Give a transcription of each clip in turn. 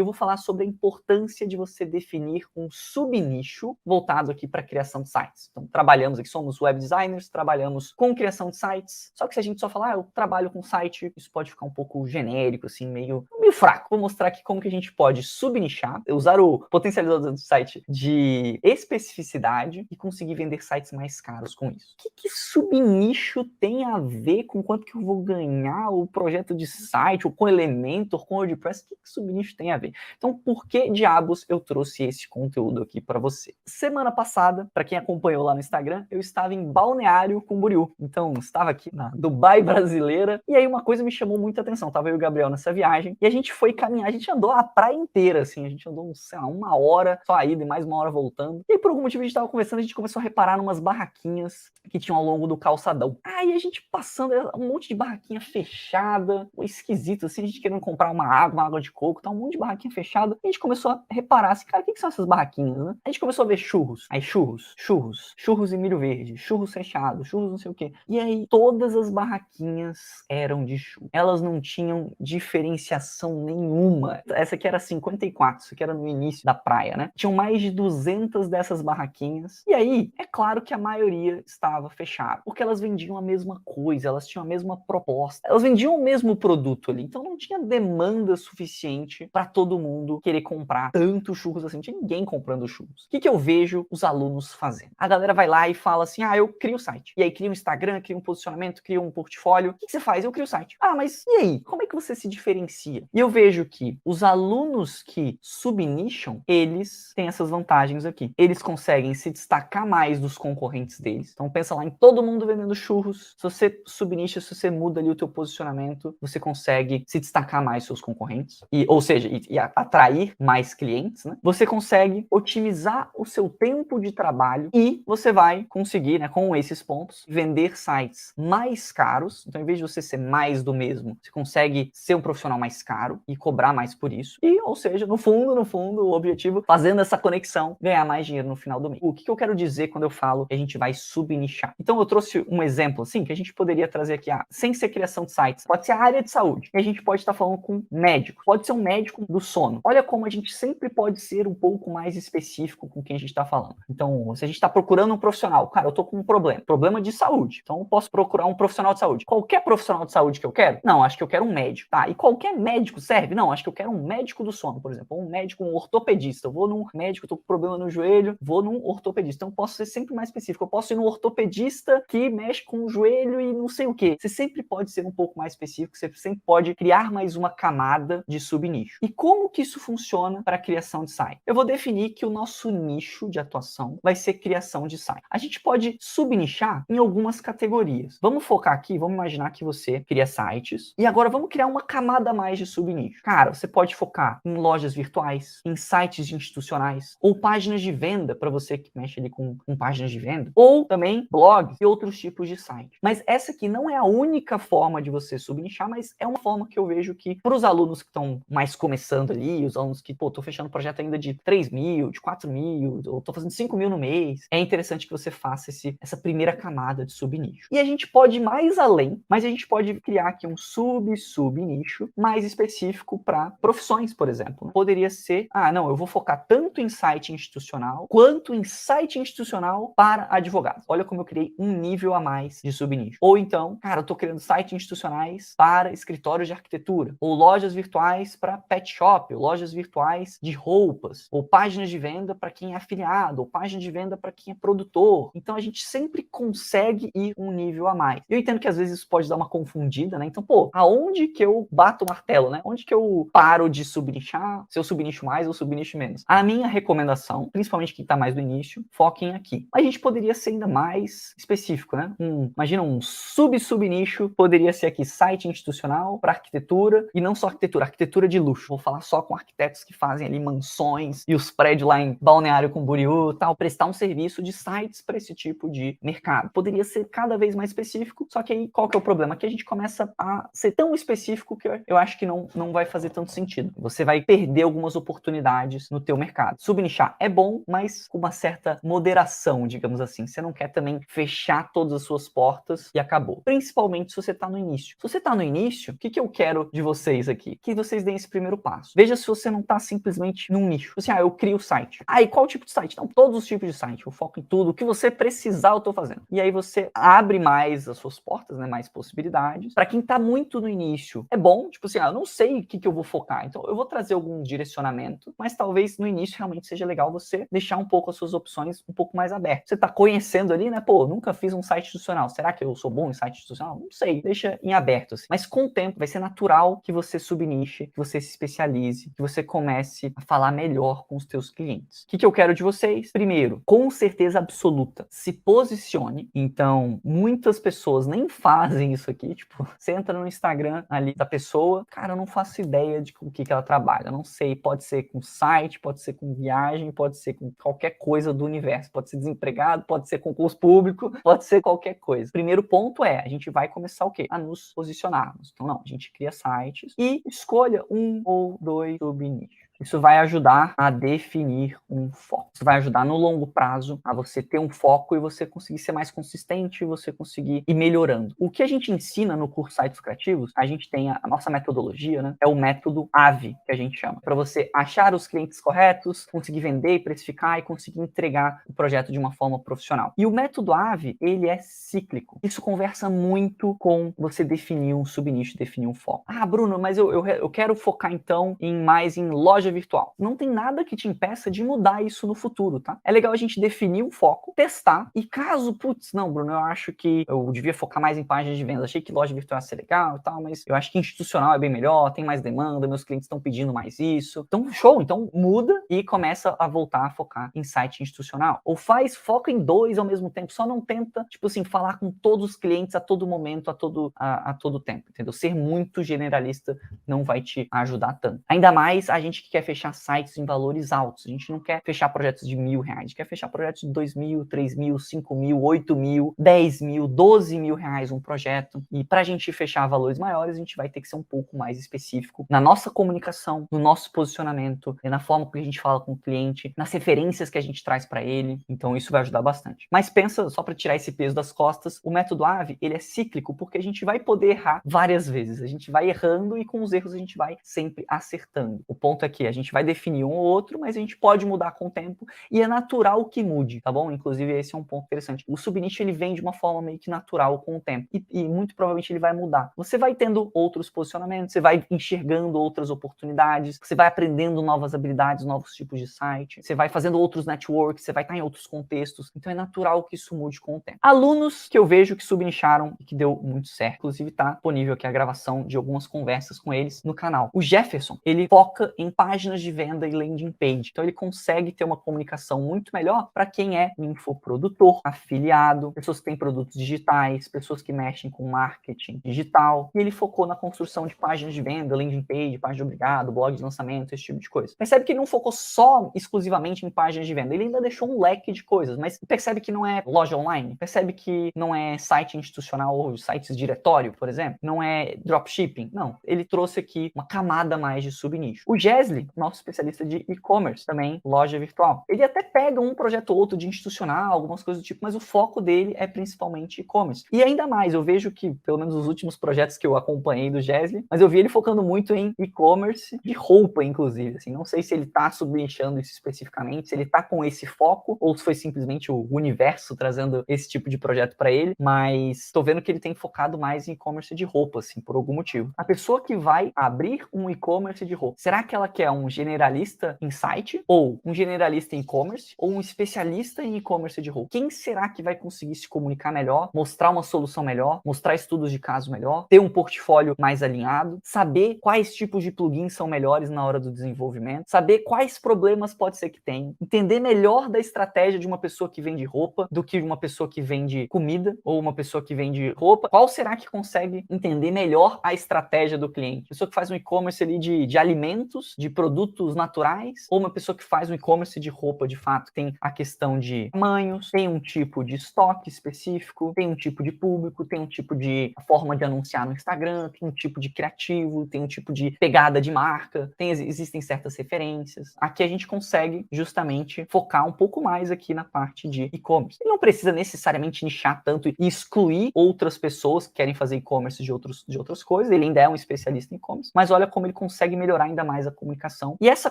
eu vou falar sobre a importância de você definir um subnicho voltado aqui para a criação de sites. Então, trabalhamos aqui, somos web designers, trabalhamos com criação de sites, só que se a gente só falar, eu trabalho com site, isso pode ficar um pouco genérico, assim, meio fraco. Vou mostrar aqui como que a gente pode subnichar, usar o potencializador do site de especificidade e conseguir vender sites mais caros com isso. O que subnicho tem a ver com quanto que eu vou ganhar o projeto de site, ou com Elementor, com WordPress? O que subnicho tem a ver? Então, por que diabos eu trouxe esse conteúdo aqui para você? Semana passada, para quem acompanhou lá no Instagram, eu estava em Balneário Camboriú. Então, estava aqui na Dubai brasileira, e aí uma coisa me chamou muita atenção. Tava eu e o Gabriel nessa viagem, e a gente foi caminhar, a gente andou a praia inteira, assim, a gente andou, sei lá, 1 hora só a ida e mais 1 hora voltando. E aí, por algum motivo, a gente tava conversando, a gente começou a reparar numas barraquinhas que tinham ao longo do calçadão. Aí a gente passando, um monte de barraquinha fechada, esquisito, assim, a gente querendo comprar uma água de coco, tá um monte de barraquinha fechada. E a gente começou a reparar, assim, cara, o que são essas barraquinhas, né? A gente começou a ver churros. Aí churros e milho verde, churros fechados, churros não sei o quê. E aí todas as barraquinhas eram de churros. Elas não tinham diferenciação nenhuma. Essa aqui era 54, isso aqui era no início da praia, né? Tinham mais de 200 dessas barraquinhas. E aí, é claro que a maioria estava fechada, porque elas vendiam a mesma coisa, elas tinham a mesma proposta, elas vendiam o mesmo produto ali, então não tinha demanda suficiente para todo mundo querer comprar tanto churros assim, não tinha ninguém comprando churros. O que eu vejo os alunos fazendo? A galera vai lá e fala assim, eu crio o site. E aí cria um Instagram, cria um posicionamento, cria um portfólio. O que você faz? Eu crio o site. Mas e aí? Como é que você se diferencia? E eu vejo que os alunos que subnicham, eles têm essas vantagens aqui. Eles conseguem se destacar mais dos concorrentes deles. Então pensa lá em todo mundo vendendo churros. Se você subnicha, se você muda ali o teu posicionamento, você consegue se destacar mais dos seus concorrentes. Ou seja, atrair mais clientes, né? Você consegue otimizar o seu tempo de trabalho e você vai conseguir, né, com esses pontos, vender sites mais caros. Então, em vez de você ser mais do mesmo, você consegue ser um profissional mais caro e cobrar mais por isso. E, ou seja, no fundo, o objetivo, fazendo essa conexão, ganhar mais dinheiro no final do mês. O que eu quero dizer quando eu falo que a gente vai subnichar? Então, eu trouxe um exemplo, assim, que a gente poderia trazer aqui, sem ser criação de sites. Pode ser a área de saúde. E a gente pode estar falando com médicos. Pode ser um médico do sono. Olha como a gente sempre pode ser um pouco mais específico com quem a gente está falando. Então, se a gente está procurando um profissional, cara, eu tô com um problema de saúde. Então, eu posso procurar um profissional de saúde. Qualquer profissional de saúde que eu quero? Não, acho que eu quero um médico. Tá, e qualquer médico serve? Não, acho que eu quero um médico do sono, por exemplo. Um médico, um ortopedista. Eu vou num médico, eu tô com problema no joelho, vou num ortopedista. Então, eu posso ser sempre mais específico. Eu posso ir num ortopedista que mexe com o joelho e não sei o quê. Você sempre pode ser um pouco mais específico, você sempre pode criar mais uma camada de subnicho. E como que isso funciona para a criação de site? Eu vou definir que o nosso nicho de atuação vai ser criação de site. A gente pode subnichar em algumas categorias. Vamos focar aqui, vamos imaginar que você cria sites e agora vamos criar uma camada a mais de subnicho. Cara, você pode focar em lojas virtuais, em sites institucionais ou páginas de venda para você que mexe ali com páginas de venda, ou também blogs e outros tipos de site. Mas essa aqui não é a única forma de você subnichar, mas é uma forma que eu vejo que para os alunos que estão mais começando ali, os alunos que, tô fechando projeto ainda de 3 mil, de 4 mil, ou tô fazendo 5 mil no mês, é interessante que você faça essa primeira camada de subnicho. E a gente pode ir mais além, mas a gente pode criar aqui um subnicho mais específico para profissões, por exemplo. Poderia ser, não, eu vou focar tanto em site institucional, quanto em site institucional para advogados. Olha como eu criei um nível a mais de subnicho. Ou então, cara, eu tô criando sites institucionais para escritórios de arquitetura, ou lojas virtuais para pet shop, ou lojas virtuais de roupas, ou páginas de venda para quem é afiliado, ou páginas de venda para quem é produtor. Então a gente sempre consegue ir um nível a mais. Eu entendo que às vezes isso pode dar uma confundida, né? Então, aonde que eu bato o martelo, né? Onde que eu paro de subnichar? Se eu subnicho mais ou subnicho menos? A minha recomendação, principalmente quem tá mais no início, foquem aqui. A gente poderia ser ainda mais específico, né? Imagina um subnicho, poderia ser aqui site institucional para arquitetura, e não só arquitetura de luxo. Vou falar só com arquitetos que fazem ali mansões e os prédios lá em Balneário Camboriú, tal, prestar um serviço de sites para esse tipo de mercado. Poderia ser cada vez mais específico, só que aí qual que é o problema? Que a gente começa a ser tão específico que eu acho que não vai fazer tanto sentido. Você vai perder algumas oportunidades no teu mercado. Subnichar é bom, mas com uma certa moderação, digamos assim. Você não quer também fechar todas as suas portas e acabou. Principalmente se você está no início. Se você está no início, o que eu quero de vocês aqui? Que vocês deem esse primeiro passo. passo. Veja se você não está simplesmente num nicho. Assim, eu crio o site. E qual tipo de site? Não, todos os tipos de site. Eu foco em tudo. O que você precisar, eu estou fazendo. E aí você abre mais as suas portas, né? Mais possibilidades. Para quem está muito no início, é bom, tipo assim, eu não sei o que eu vou focar. Então, eu vou trazer algum direcionamento, mas talvez no início realmente seja legal você deixar um pouco as suas opções um pouco mais abertas. Você está conhecendo ali, né? Pô, nunca fiz um site institucional. Será que eu sou bom em site institucional? Não sei. Deixa em aberto, assim. Mas com o tempo, vai ser natural que você subniche, que você se especialize, que você comece a falar melhor com os teus clientes. O que eu quero de vocês? Primeiro, com certeza absoluta, se posicione. Então, muitas pessoas nem fazem isso aqui. Tipo, você entra no Instagram ali da pessoa, cara, eu não faço ideia de com o que ela trabalha. Eu não sei, pode ser com site, pode ser com viagem, pode ser com qualquer coisa do universo. Pode ser desempregado, pode ser concurso público, pode ser qualquer coisa. Primeiro ponto é, a gente vai começar o quê? A nos posicionarmos. Então, não, a gente cria sites e escolha um ou dois subnichos. Isso vai ajudar a definir um foco. Isso vai ajudar no longo prazo a você ter um foco e você conseguir ser mais consistente e você conseguir ir melhorando. O que a gente ensina no curso Sites Criativos, a gente tem a nossa metodologia, né? É o método AVE, que a gente chama. Para você achar os clientes corretos, conseguir vender, precificar e conseguir entregar o projeto de uma forma profissional. E o método AVE, ele é cíclico. Isso conversa muito com você definir um subnicho, definir um foco. Bruno, mas eu quero focar então mais em loja virtual. Não tem nada que te impeça de mudar isso no futuro, tá? É legal a gente definir um foco, testar, e caso, não, Bruno, eu acho que eu devia focar mais em páginas de vendas, achei que loja virtual ia ser legal e tal, mas eu acho que institucional é bem melhor, tem mais demanda, meus clientes estão pedindo mais isso. Então, show, então muda e começa a voltar a focar em site institucional. Ou foca em 2 ao mesmo tempo, só não tenta, tipo assim, falar com todos os clientes a todo momento, a todo tempo, entendeu? Ser muito generalista não vai te ajudar tanto. Ainda mais a gente que quer fechar sites em valores altos. A gente não quer fechar projetos de R$1.000, a gente quer fechar projetos de R$2.000, R$3.000, R$5.000, R$8.000, R$10.000, R$12.000 um projeto. E para a gente fechar valores maiores, a gente vai ter que ser um pouco mais específico na nossa comunicação, no nosso posicionamento, na forma que a gente fala com o cliente, nas referências que a gente traz para ele. Então isso vai ajudar bastante. Mas pensa, só para tirar esse peso das costas, o método AVE, ele é cíclico, porque a gente vai poder errar várias vezes. A gente vai errando e com os erros a gente vai sempre acertando. O ponto é que a gente vai definir um ou outro, mas a gente pode mudar com o tempo e é natural que mude, tá bom? Inclusive esse é um ponto interessante. O subnicho ele vem de uma forma meio que natural com o tempo e muito provavelmente ele vai mudar. Você vai tendo outros posicionamentos, você vai enxergando outras oportunidades, você vai aprendendo novas habilidades, novos tipos de site, você vai fazendo outros networks, você vai estar em outros contextos, então é natural que isso mude com o tempo. Alunos que eu vejo que subnicharam e que deu muito certo, inclusive tá disponível aqui a gravação de algumas conversas com eles no canal. O Jefferson, ele foca em páginas de venda e landing page. Então ele consegue ter uma comunicação muito melhor para quem é infoprodutor, afiliado, pessoas que têm produtos digitais, pessoas que mexem com marketing digital. E ele focou na construção de páginas de venda, landing page, página de obrigado, blog de lançamento, esse tipo de coisa. Percebe que ele não focou só exclusivamente em páginas de venda, ele ainda deixou um leque de coisas, mas percebe que não é loja online, percebe que não é site institucional ou sites diretório, por exemplo, não é dropshipping, não. Ele trouxe aqui uma camada mais de subnicho. O Jesli, nosso especialista de e-commerce, também loja virtual. Ele até pega um projeto ou outro de institucional, algumas coisas do tipo, mas o foco dele é principalmente e-commerce. E ainda mais, eu vejo que, pelo menos os últimos projetos que eu acompanhei do Jesli, mas eu vi ele focando muito em e-commerce, de roupa, inclusive. Assim, não sei se ele tá subnichando isso especificamente, se ele tá com esse foco, ou se foi simplesmente o universo trazendo esse tipo de projeto para ele, mas tô vendo que ele tem focado mais em e-commerce de roupa, assim, por algum motivo. A pessoa que vai abrir um e-commerce de roupa, será que ela quer um generalista em site, ou um generalista em e-commerce, ou um especialista em e-commerce de roupa? Quem será que vai conseguir se comunicar melhor, mostrar uma solução melhor, mostrar estudos de caso melhor, ter um portfólio mais alinhado, saber quais tipos de plugins são melhores na hora do desenvolvimento, saber quais problemas pode ser que tem, entender melhor da estratégia de uma pessoa que vende roupa do que de uma pessoa que vende comida, ou uma pessoa que vende roupa. Qual será que consegue entender melhor a estratégia do cliente? Pessoa que faz um e-commerce ali de alimentos, de produtos naturais, ou uma pessoa que faz um e-commerce de roupa, de fato, tem a questão de tamanhos, tem um tipo de estoque específico, tem um tipo de público, tem um tipo de forma de anunciar no Instagram, tem um tipo de criativo, tem um tipo de pegada de marca, existem certas referências. Aqui a gente consegue justamente focar um pouco mais aqui na parte de e-commerce. Ele não precisa necessariamente nichar tanto e excluir outras pessoas que querem fazer e-commerce de outras coisas, ele ainda é um especialista em e-commerce, mas olha como ele consegue melhorar ainda mais a comunicação. E essa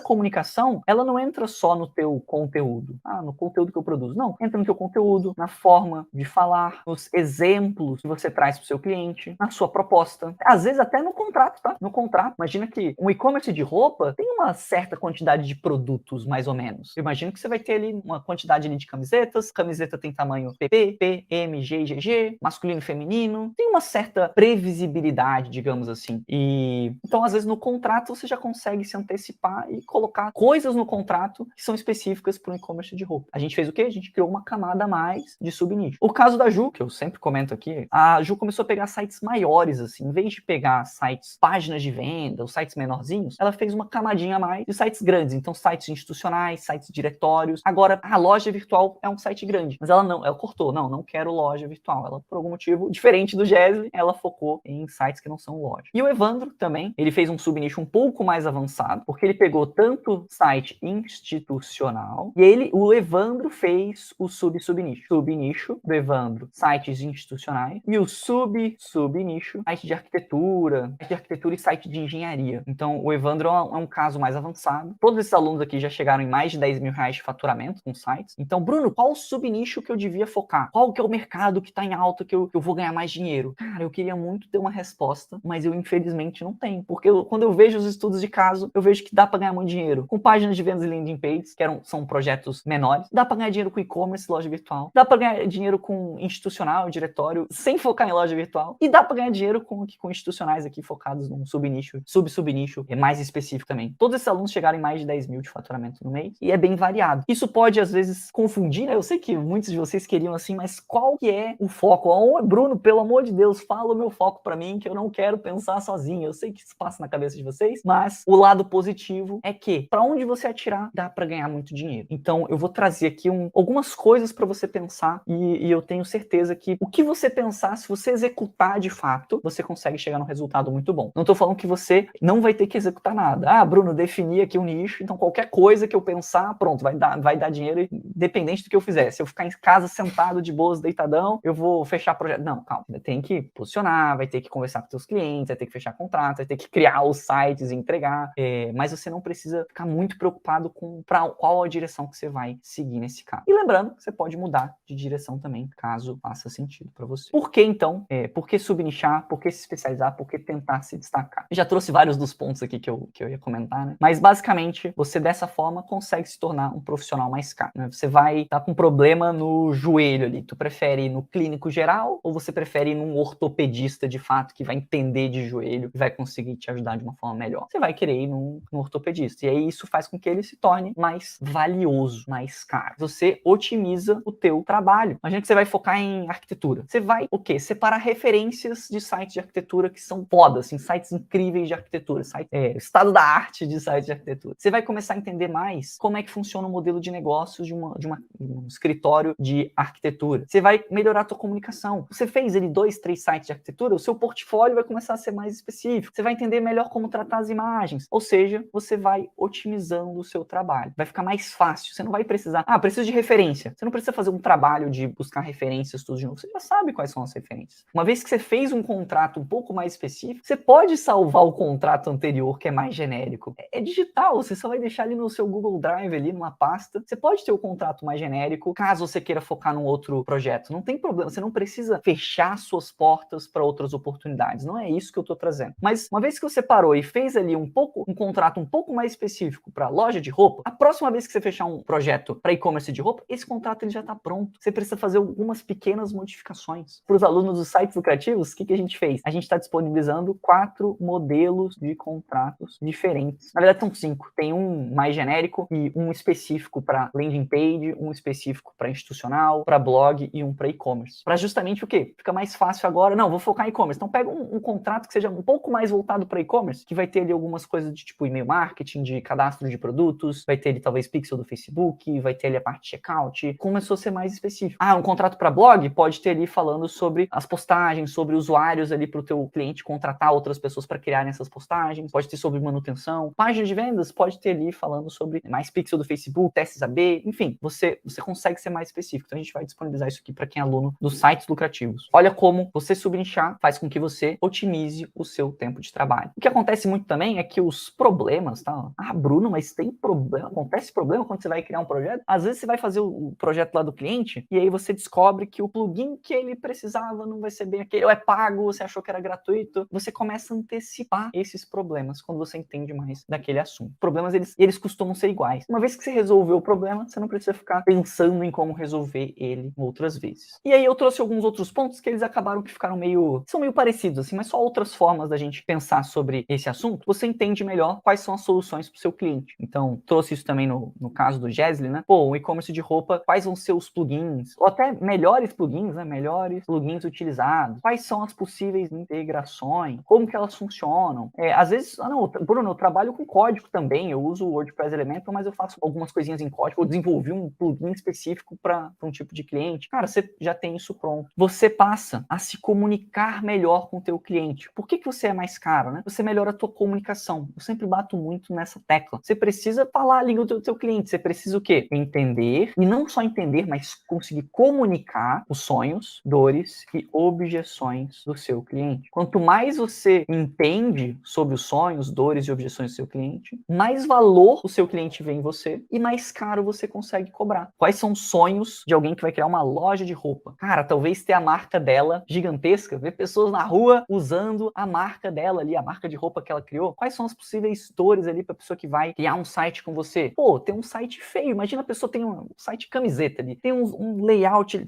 comunicação, ela não entra só no teu conteúdo, no conteúdo que eu produzo, não. Entra no teu conteúdo, na forma de falar, nos exemplos que você traz para o seu cliente, na sua proposta, às vezes até no contrato, tá? No contrato, imagina que um e-commerce de roupa tem uma certa quantidade de produtos, mais ou menos. Eu imagino que você vai ter ali uma quantidade ali de camisetas, camiseta tem tamanho PP, P, M, G, GG, masculino e feminino, tem uma certa previsibilidade, digamos assim. E então, às vezes, no contrato você já consegue se antecipar e colocar coisas no contrato que são específicas para o e-commerce de roupa. A gente fez o quê? A gente criou uma camada a mais de subnicho. O caso da Ju, que eu sempre comento aqui, a Ju começou a pegar sites maiores, assim, em vez de pegar sites, páginas de venda, ou sites menorzinhos, ela fez uma camadinha a mais de sites grandes, então sites institucionais, sites diretórios. Agora, a loja virtual é um site grande, mas ela cortou, não quero loja virtual. Ela, por algum motivo, diferente do Gesli, ela focou em sites que não são loja. E o Evandro também, ele fez um subnicho um pouco mais avançado, porque ele pegou tanto site institucional, e o Evandro fez o subnicho. Subnicho do Evandro, sites institucionais, e o subnicho, site de arquitetura e site de engenharia. Então, o Evandro é um caso mais avançado. Todos esses alunos aqui já chegaram em mais de 10 mil reais de faturamento com sites. Então, Bruno, qual o subnicho que eu devia focar? Qual que é o mercado que está em alta que eu vou ganhar mais dinheiro? Cara, eu queria muito ter uma resposta, mas eu infelizmente não tenho. Porque quando eu vejo os estudos de caso, eu vejo que dá para ganhar muito dinheiro com páginas de vendas e landing pages, que são projetos menores. Dá para ganhar dinheiro com e-commerce, loja virtual. Dá para ganhar dinheiro com institucional, diretório, sem focar em loja virtual. E dá para ganhar dinheiro com institucionais aqui focados num subnicho, subnicho mais específico também. Todos esses alunos chegaram em mais de 10 mil de faturamento no mês e é bem variado. Isso pode, às vezes, confundir, né? Eu sei que muitos de vocês queriam assim, mas qual que é o foco? Bruno, pelo amor de Deus, fala o meu foco para mim, que eu não quero pensar sozinho. Eu sei que isso passa na cabeça de vocês, mas o lado positivo é que, para onde você atirar, dá para ganhar muito dinheiro. Então, eu vou trazer aqui algumas coisas para você pensar e eu tenho certeza que o que você pensar, se você executar de fato, você consegue chegar num resultado muito bom. Não tô falando que você não vai ter que executar nada. Bruno, defini aqui um nicho, então qualquer coisa que eu pensar, pronto, vai dar dinheiro, independente do que eu fizer. Se eu ficar em casa sentado de boas, deitadão, eu vou fechar projeto. Não, calma. Tem que posicionar, vai ter que conversar com seus clientes, vai ter que fechar contrato, vai ter que criar os sites e entregar. Mas você não precisa ficar muito preocupado com qual a direção que você vai seguir nesse caso. E lembrando que você pode mudar de direção também, caso faça sentido para você. Por que então? Por que subnichar? Por que se especializar? Por que tentar se destacar? Eu já trouxe vários dos pontos aqui que eu ia comentar, né? Mas basicamente, você dessa forma consegue se tornar um profissional mais caro, né? Você vai estar com um problema no joelho ali. Tu prefere ir no clínico geral ou você prefere ir num ortopedista de fato que vai entender de joelho e vai conseguir te ajudar de uma forma melhor? Você vai querer ir num ortopedista. E aí isso faz com que ele se torne mais valioso, mais caro. Você otimiza o teu trabalho. Imagina que você vai focar em arquitetura. Você vai, o quê? Separar referências de sites de arquitetura que são fodas, assim, sites incríveis de arquitetura, estado da arte de sites de arquitetura. Você vai começar a entender mais como é que funciona o modelo de negócios de um escritório de arquitetura. Você vai melhorar a tua comunicação. Você fez ali 2, 3 sites de arquitetura, o seu portfólio vai começar a ser mais específico. Você vai entender melhor como tratar as imagens. Ou seja, você vai otimizando o seu trabalho. Vai ficar mais fácil. Você não vai precisar, preciso de referência. Você não precisa fazer um trabalho de buscar referências tudo de novo. Você já sabe quais são as referências. Uma vez que você fez um contrato um pouco mais específico, você pode salvar o contrato anterior, que é mais genérico. É digital, você só vai deixar ali no seu Google Drive, ali numa pasta. Você pode ter o contrato mais genérico, caso você queira focar num outro projeto. Não tem problema, você não precisa fechar suas portas para outras oportunidades. Não é isso que eu estou trazendo. Mas uma vez que você parou e fez ali um contrato um pouco mais específico para loja de roupa, a próxima vez que você fechar um projeto para e-commerce de roupa, esse contrato ele já está pronto. Você precisa fazer algumas pequenas modificações. Para os alunos dos sites lucrativos, o que a gente fez? A gente está disponibilizando 4 modelos de contratos diferentes. Na verdade, são 5. Tem um mais genérico e um específico para landing page, um específico para institucional, para blog e um para e-commerce. Para justamente o quê? Fica mais fácil agora. Não, vou focar em e-commerce. Então pega um contrato que seja um pouco mais voltado para e-commerce, que vai ter ali algumas coisas de tipo e-mail marketing, de cadastro de produtos, vai ter ali talvez pixel do Facebook, vai ter ali a parte de checkout. Começou a ser mais específico. Um contrato para blog pode ter ali falando sobre as postagens, sobre usuários ali para o teu cliente contratar outras pessoas para criarem essas postagens, pode ter sobre manutenção. Página de vendas pode ter ali falando sobre mais pixel do Facebook, testes AB, enfim, você consegue ser mais específico. Então a gente vai disponibilizar isso aqui para quem é aluno dos sites lucrativos. Olha como você subnichar faz com que você otimize o seu tempo de trabalho. O que acontece muito também é que os problemas, tá? Bruno, mas tem problema, acontece problema quando você vai criar um projeto? Às vezes você vai fazer o projeto lá do cliente e aí você descobre que o plugin que ele precisava não vai ser bem aquele, ou é pago, você achou que era gratuito. Você começa a antecipar esses problemas quando você entende mais daquele assunto. Os problemas, eles costumam ser iguais. Uma vez que você resolveu o problema, você não precisa ficar pensando em como resolver ele outras vezes. E aí eu trouxe alguns outros pontos que eles acabaram que ficaram são meio parecidos, assim, mas só outras formas da gente pensar sobre esse assunto. Você entende melhor quais são as soluções para o seu cliente. Então, trouxe isso também no caso do Gesli, né? O e-commerce de roupa, quais vão ser os plugins? Ou até melhores plugins, né? Melhores plugins utilizados. Quais são as possíveis integrações? Como que elas funcionam? Às vezes, Bruno, eu trabalho com código também. Eu uso o WordPress Elementor, mas eu faço algumas coisinhas em código. Eu desenvolvi um plugin específico para um tipo de cliente. Cara, você já tem isso pronto. Você passa a se comunicar melhor com o teu cliente. Por que você é mais caro, né? Você melhora a tua comunicação. Eu sempre bato muito nessa tecla. Você precisa falar a língua do teu cliente. Você precisa o quê? Entender, e não só entender, mas conseguir comunicar os sonhos, dores e objeções do seu cliente. Quanto mais você entende sobre os sonhos, dores e objeções do seu cliente, mais valor o seu cliente vê em você e mais caro você consegue cobrar. Quais são os sonhos de alguém que vai criar uma loja de roupa? Cara, talvez ter a marca dela gigantesca, ver pessoas na rua usando a marca dela ali, a marca de roupa que ela criou. Quais são as possíveis dores ali para a pessoa que vai criar um site com você? Tem um site feio. Imagina a pessoa tem um site de camiseta ali, tem um layout,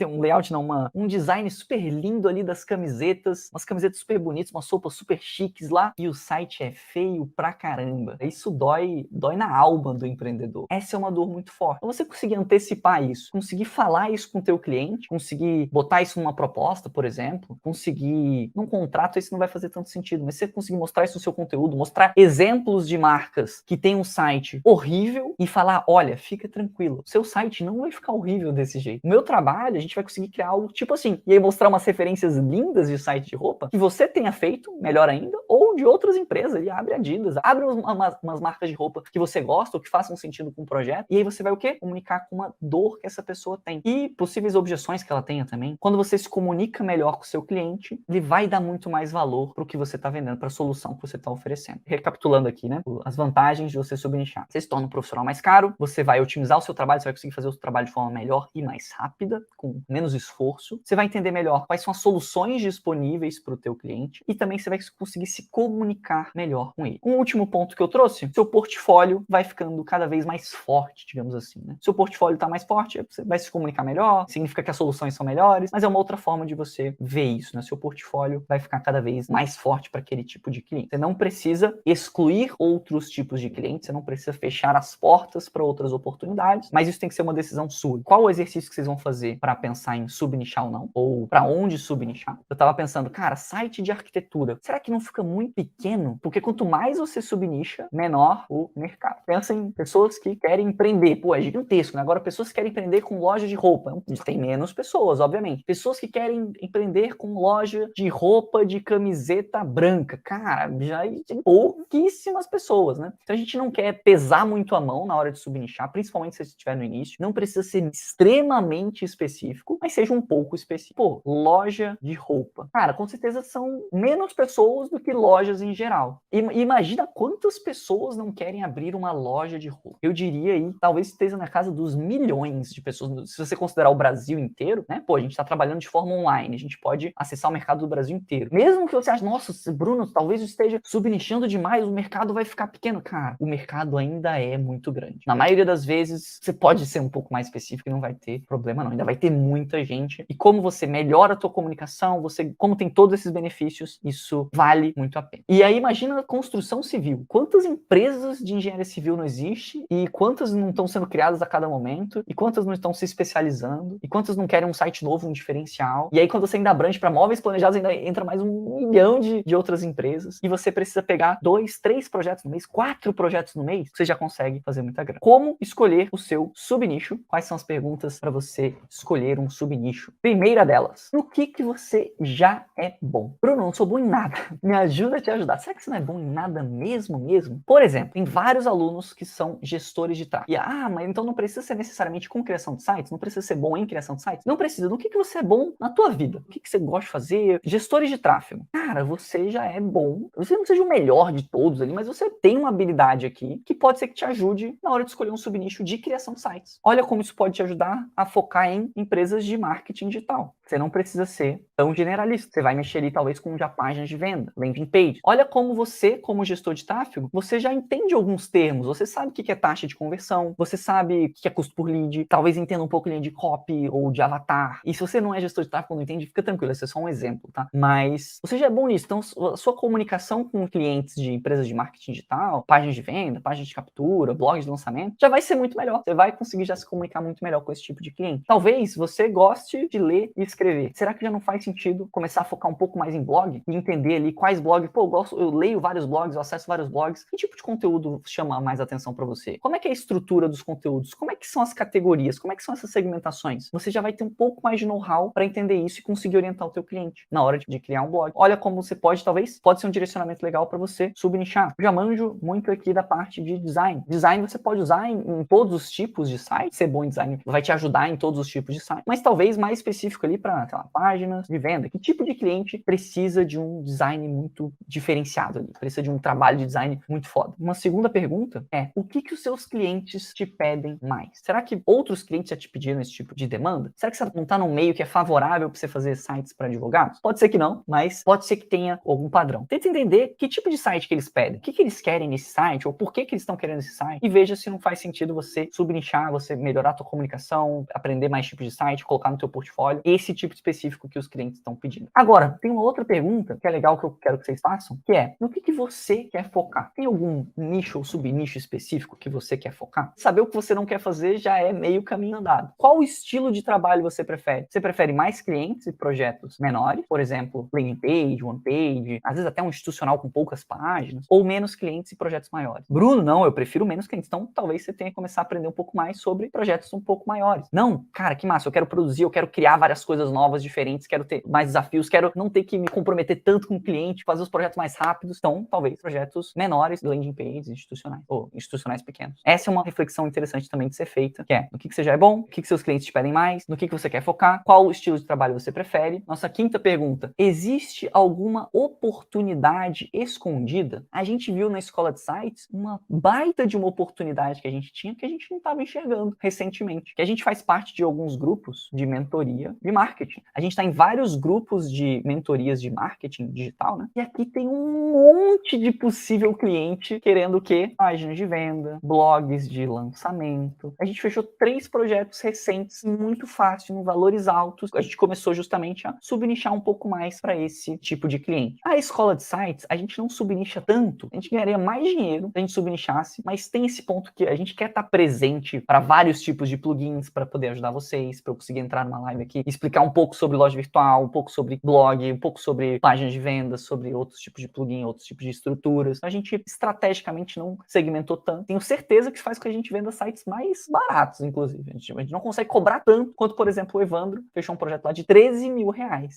um design super lindo ali das camisetas, umas camisetas super bonitas, umas roupas super chiques lá, e o site é feio pra caramba. Isso dói na alma do empreendedor. Essa é uma dor muito forte. Então você conseguir antecipar isso, conseguir falar isso com o teu cliente, conseguir botar isso numa proposta, por exemplo, conseguir num contrato, isso não vai fazer tanto sentido, mas você conseguir mostrar isso no seu conteúdo, mostrar exemplos de marcas que tem um site horrível e falar, olha, fica tranquilo, seu site não vai ficar horrível desse jeito. No meu trabalho, a gente vai conseguir criar algo tipo assim, e aí mostrar umas referências lindas de site de roupa que você tenha feito, melhor ainda, ou de outras empresas, e abre Adidas, abre umas marcas de roupa que você gosta ou que façam sentido com o projeto, e aí você vai o quê? Comunicar com uma dor que essa pessoa tem. E possíveis objeções que ela tenha também. Quando você se comunica melhor com o seu cliente, ele vai dar muito mais valor para o que você está vendendo, para a solução que você está oferecendo. Recapitulando aqui, né? As vantagens de você subnichar. Você se torna um profissional mais caro, você vai otimizar o seu trabalho, você vai conseguir fazer o seu trabalho de forma melhor e mais rápida, com menos esforço. Você vai entender melhor quais são as soluções disponíveis para o teu cliente e também você vai conseguir se comunicar melhor com ele. Um último ponto que eu trouxe, seu portfólio vai ficando cada vez mais forte, digamos assim, né? Seu portfólio está mais forte, você vai se comunicar melhor, significa que as soluções são melhores, mas é uma outra forma de você ver isso, né? Seu portfólio vai ficar cada vez mais forte para aquele tipo de cliente. Você não precisa excluir outros tipos de clientes, você não precisa fechar as portas para outras oportunidades, mas isso tem que ser uma decisão sua. Qual o exercício que vocês vão fazer para pensar em subnichar ou não? Ou para onde subnichar? Eu tava pensando, cara, site de arquitetura, será que não fica muito pequeno? Porque quanto mais você subnicha, menor o mercado. Pensa em pessoas que querem empreender. É gigantesco, né? Agora, pessoas que querem empreender com loja de roupa. Tem menos pessoas, obviamente. Pessoas que querem empreender com loja de roupa de camiseta branca. Cara, já tem pouquíssimas pessoas, né? Então a gente não quer pesar muito a mão na hora de subnichar, principalmente se você estiver no início. Não precisa ser extremamente específico, mas seja um pouco específico. Loja de roupa. Cara, com certeza são menos pessoas do que lojas em geral. Imagina quantas pessoas não querem abrir uma loja de roupa. Eu diria aí, talvez esteja na casa dos milhões de pessoas. Se você considerar o Brasil inteiro, né? A gente está trabalhando de forma online, a gente pode acessar o mercado do Brasil inteiro. Mesmo que você ache, nossa, Bruno, talvez eu esteja subnichando demais, o mercado vai ficar pequeno. Cara, o mercado ainda é muito grande. Na maioria das vezes, você pode ser um pouco mais específico e não vai ter problema não. Ainda vai ter muita gente. E como você melhora a tua comunicação, como tem todos esses benefícios, isso vale muito a pena. pena. E aí imagina a construção civil. Quantas empresas de engenharia civil não existe e quantas não estão sendo criadas a cada momento e quantas não estão se especializando e quantas não querem um site novo, um diferencial. E aí quando você ainda abrange para móveis planejados, ainda entra mais 1 milhão de outras empresas e você precisa pegar 2, 3 projetos no mês, 4 projetos no mês, você já consegue fazer muita grana. Como escolher o seu subnicho? Quais são as perguntas para você escolher um subnicho? Primeira delas, no que você já é bom? Bruno, não sou bom em nada. Me ajuda a te ajudar. Será que você não é bom em nada mesmo? Por exemplo, tem vários alunos que são gestores de tráfego. Mas então não precisa ser necessariamente com criação de sites? Não precisa ser bom em criação de sites? Não precisa. No que você é bom na tua vida? O que você gosta de fazer? Gestores de tráfego. Cara, você já é bom. Você não seja o melhor de todos ali, mas você tem uma habilidade aqui que pode ser que te ajude na hora de escolher um subnicho de criação de sites. Olha como isso pode te ajudar a focar em empresas de marketing digital. Você não precisa ser tão generalista. Você vai mexer ali talvez com já páginas de venda, landing page. Olha como você, como gestor de tráfego, você já entende alguns termos. Você sabe o que é taxa de conversão, você sabe o que é custo por lead, talvez entenda um pouco de copy ou de avatar. E se você não é gestor de tráfego, não entende, fica tranquilo, esse é só um exemplo, tá? Mas você já é bom nisso. Então, a sua comunicação com clientes de empresas de marketing digital, páginas de venda, páginas de captura, blogs de lançamento, já vai ser muito melhor. Você vai conseguir já se comunicar muito melhor com esse tipo de cliente. Talvez você goste de ler e escrever. Será que já não faz sentido começar a focar um pouco mais em blog e entender ali quais blogs? Pô, eu leio vários blogs, eu acesso vários blogs. Que tipo de conteúdo chama mais atenção para você? Como é que é a estrutura dos conteúdos? Como é que são as categorias? Como é que são essas segmentações? Você já vai ter um pouco mais de know-how para entender isso e conseguir orientar o teu cliente na hora de criar um blog. Olha como você pode ser um direcionamento legal para você subnichar. Eu já manjo muito aqui da parte de design. Design você pode usar em todos os tipos de site. Ser bom em design vai te ajudar em todos os tipos de site, mas talvez mais específico ali para páginas de venda. Que tipo de cliente precisa de um design muito diferenciado ali? Precisa de um trabalho de design muito foda. Uma segunda pergunta é: o que os seus clientes te pedem mais? Será que outros clientes já te pediram esse tipo de demanda? Será que você não está num meio que é favorável para você fazer sites para advogados? Pode ser que não, mas pode ser que tenha algum padrão. Tente entender que tipo de site que eles pedem, o que eles querem nesse site, ou por que eles estão querendo esse site, e veja se não faz sentido você subnichar, você melhorar a tua comunicação, aprender mais tipos de site, colocar no teu portfólio, esse tipo específico que os clientes estão pedindo. Agora, tem uma outra pergunta que é legal que eu quero que vocês façam, que é: no que você quer focar? Tem algum nicho ou subnicho específico que você quer focar? Saber o que você não quer fazer já é meio caminho andado. Qual estilo de trabalho você prefere? Você prefere mais clientes e projetos menores, por exemplo, landing page, one page, às vezes até um institucional com poucas páginas, ou menos clientes e projetos maiores? Bruno, não, eu prefiro menos clientes. Então, talvez você tenha que começar a aprender um pouco mais sobre projetos um pouco maiores. Não, cara, que massa, eu quero produzir, eu quero criar várias coisas novas, diferentes, quero ter mais desafios, quero não ter que me comprometer tanto com o cliente, fazer os projetos mais rápidos. Então, talvez projetos menores, landing pages institucionais, ou institucionais pequenos. Essa é uma reflexão interessante também de ser feita, que é: no que você já é bom, o que seus clientes te pedem mais, no que você quer focar, qual estilo de trabalho você prefere. Nossa quinta pergunta: existe alguma oportunidade escondida? A gente viu na escola de sites uma baita de uma oportunidade que a gente tinha, que a gente não estava enxergando recentemente, que a gente faz parte de alguns grupos de mentoria de marketing. A gente está em vários grupos de mentorias de marketing digital, né? E aqui tem um monte de possível cliente querendo o quê? Páginas de venda, blogs de lançamento. A gente fechou 3 projetos recentes, muito fácil, com valores altos. A gente começou justamente a subnichar um pouco mais para esse tipo de cliente. A escola de sites, a gente não subnicha tanto. A gente ganharia mais dinheiro se a gente subnichasse, mas tem esse ponto que a gente quer estar presente para vários tipos de plugins para poder ajudar vocês, para eu conseguir entrar numa live aqui, explicar um pouco sobre loja virtual, um pouco sobre blog, um pouco sobre páginas de venda, sobre outros tipos de plugin, outros tipos de estruturas. A gente estrategicamente não segmentou tanto. Tenho certeza que isso faz com que a gente venda sites mais baratos, inclusive. A gente não consegue cobrar tanto quanto, por exemplo, o Evandro fechou um projeto lá de R$13 mil.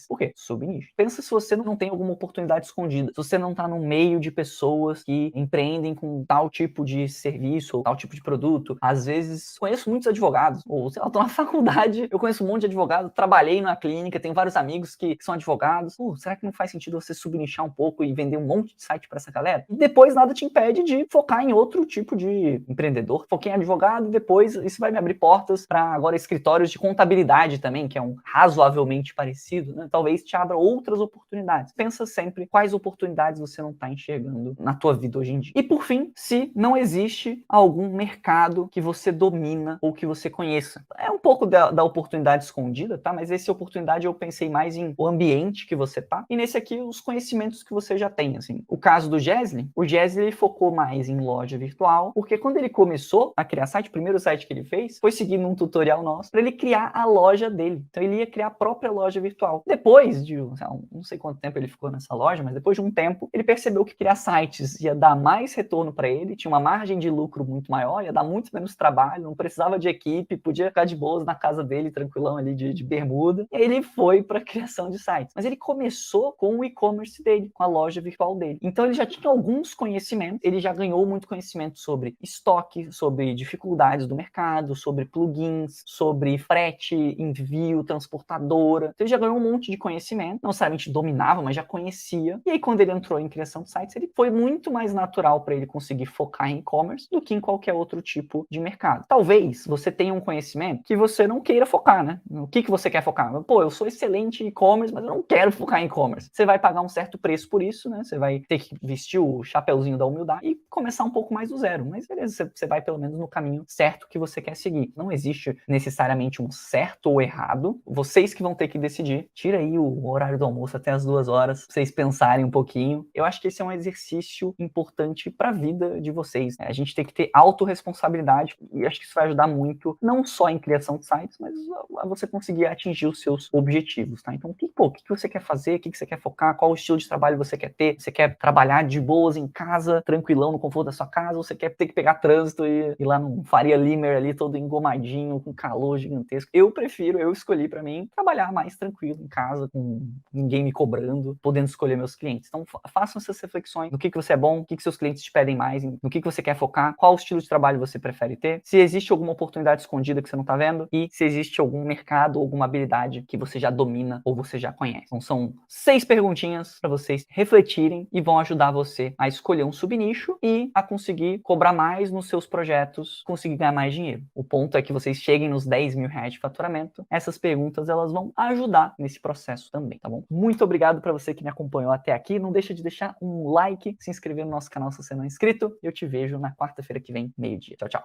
Por quê? Subnicho. Pensa se você não tem alguma oportunidade escondida, se você não está no meio de pessoas que empreendem com tal tipo de serviço ou tal tipo de produto. Às vezes, conheço muitos advogados, ou sei lá, estou na faculdade, eu conheço um monte de advogado, trabalhei na clínica, tenho vários amigos que são advogados. Será que não faz sentido você subnichar um pouco e vender um monte de site para essa galera? E depois nada te impede de focar em outro tipo de empreendedor. Foquei em advogado e depois isso vai me abrir portas para agora escritórios de contabilidade também, que é um razoavelmente parecido, né? Talvez te abra outras oportunidades. Pensa sempre quais oportunidades você não está enxergando na tua vida hoje em dia. E por fim, se não existe algum mercado que você domina ou que você conheça. É um pouco da oportunidade escondida, tá? Mas nessa oportunidade eu pensei mais em o ambiente que você tá, e nesse aqui os conhecimentos que você já tem, assim. O caso do Gesli, o Gesli focou mais em loja virtual, porque quando ele começou a criar site, o primeiro site que ele fez foi seguindo um tutorial nosso para ele criar a loja dele. Então ele ia criar a própria loja virtual. Depois de, não sei quanto tempo ele ficou nessa loja, mas depois de um tempo, ele percebeu que criar sites ia dar mais retorno para ele, tinha uma margem de lucro muito maior, ia dar muito menos trabalho, não precisava de equipe, podia ficar de boas na casa dele, tranquilão ali de bermuda. E aí ele foi para a criação de sites. Mas ele começou com o e-commerce dele, com a loja virtual dele. Então ele já tinha alguns conhecimentos, ele já ganhou muito conhecimento sobre estoque, sobre dificuldades do mercado, sobre plugins, sobre frete, envio, transportadora. Então ele já ganhou um monte de conhecimento, não necessariamente dominava, mas já conhecia. E aí quando ele entrou em criação de sites, ele foi muito mais natural para ele conseguir focar em e-commerce do que em qualquer outro tipo de mercado. Talvez você tenha um conhecimento que você não queira focar, né? O que você quer focar? Pô, eu sou excelente em e-commerce, mas eu não quero focar em e-commerce. Você vai pagar um certo preço por isso, né? Você vai ter que vestir o chapeuzinho da humildade e começar um pouco mais do zero. Mas beleza, você vai pelo menos no caminho certo que você quer seguir. Não existe necessariamente um certo ou errado. Vocês que vão ter que decidir. Tira aí o horário do almoço até as 2 horas, pra vocês pensarem um pouquinho. Eu acho que esse é um exercício importante para a vida de vocês, né? A gente tem que ter autorresponsabilidade e acho que isso vai ajudar muito, não só em criação de sites, mas a você conseguir atingir os seus objetivos, tá? Então, o que você quer fazer? O que você quer focar? Qual o estilo de trabalho você quer ter? Você quer trabalhar de boas em casa, tranquilão, no conforto da sua casa? Ou você quer ter que pegar trânsito e ir lá no Faria Limer ali, todo engomadinho, com calor gigantesco? Eu escolhi para mim trabalhar mais tranquilo em casa, com ninguém me cobrando, podendo escolher meus clientes. Então, façam essas reflexões no que você é bom, o que seus clientes te pedem mais, no que você quer focar, qual estilo de trabalho você prefere ter, se existe alguma oportunidade escondida que você não está vendo e se existe algum mercado ou alguma habilidade que você já domina ou você já conhece. Então, são 6 perguntinhas para vocês refletirem e vão ajudar você a escolher um subnicho e a conseguir cobrar mais nos seus projetos, conseguir ganhar mais dinheiro. O ponto é que vocês cheguem nos 10 mil reais de faturamento. Essas perguntas, elas vão ajudar nesse processo também, tá bom? Muito obrigado para você que me acompanhou até aqui. Não deixa de deixar um like, se inscrever no nosso canal se você não é inscrito. Eu te vejo na quarta-feira que vem, meio-dia. Tchau, tchau.